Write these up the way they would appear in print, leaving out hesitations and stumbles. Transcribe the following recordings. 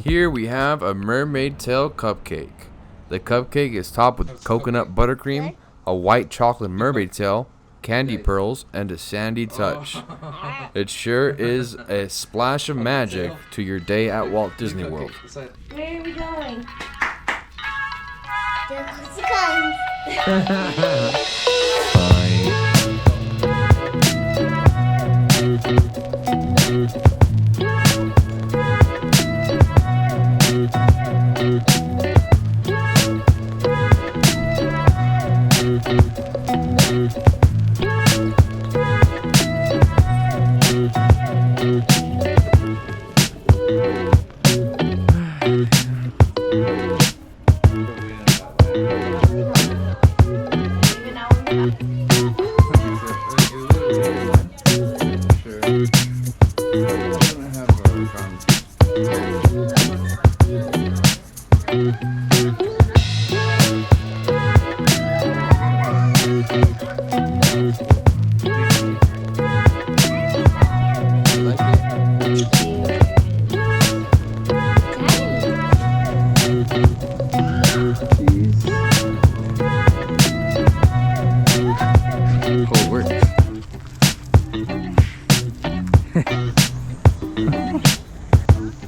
Here we have a mermaid tail cupcake. The cupcake is topped with coconut buttercream, a white chocolate mermaid tail, candy pearls, and a sandy touch. It sure is a splash of magic to your day at Walt Disney World. Where are we going?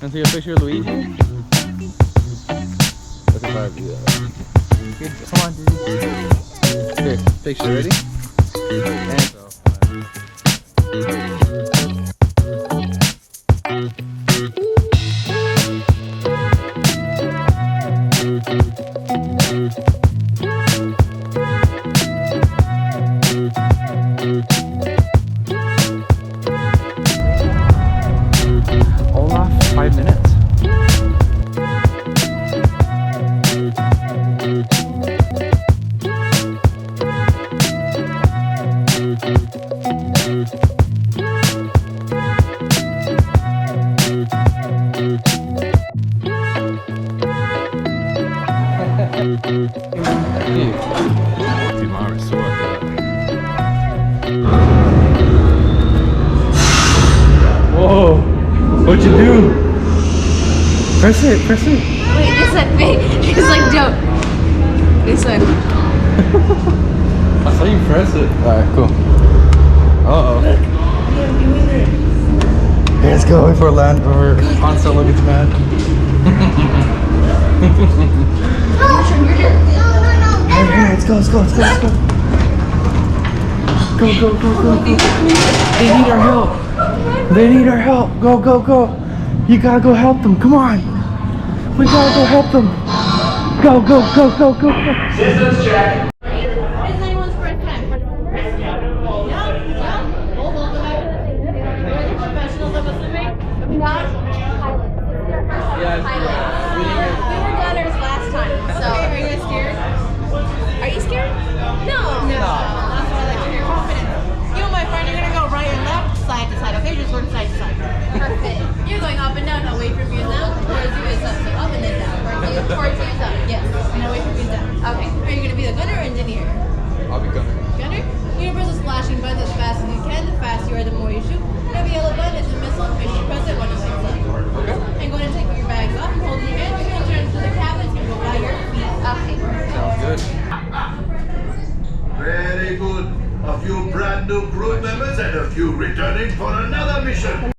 Want to see a picture of Luigi? Let's see if I do that. Come on, dude. Here, picture, ready? And so. Olaf, 5 minutes. Whoa! What'd you do? Press it, press it. Wait, this one, wait. It's like dope. This one. I saw you press it. Alright, cool. Uh-oh. Hey, let's go before land or Han Solo gets mad. Hey, let's go, let's go, let's go, let's go. Go, go, go, go, go. They need our help. They need our help. Go, go, go. You gotta go help them. Come on. We gotta go help them. Go, go, go, go, go, go. Systems check. Is anyone's first time? Professionals of swimming? Not pilots. We were gunners last time, so. Are you guys scared? Are you scared? No. That's what I like to hear. Confident. You and my friend are gonna go right and left, side to side. Okay, just work side to side. Perfect. You're going up and down, away from you and down. Towards you is up, so up and then down. Towards you is up. Yes. And away from you is down. Okay. Are you gonna be the gunner or engineer? I'll be gunner. Gunner? You press the splashing button as fast as you can. The faster you are, the more you shoot. The yellow button is a missile. Make sure you press it when it's like. Okay. And go ahead and take your bags off and hold your hand. You're gonna turn to the cabin. It's gonna go by your feet. Okay. Sounds good. Very good. A few brand new group members and a few returning for another mission.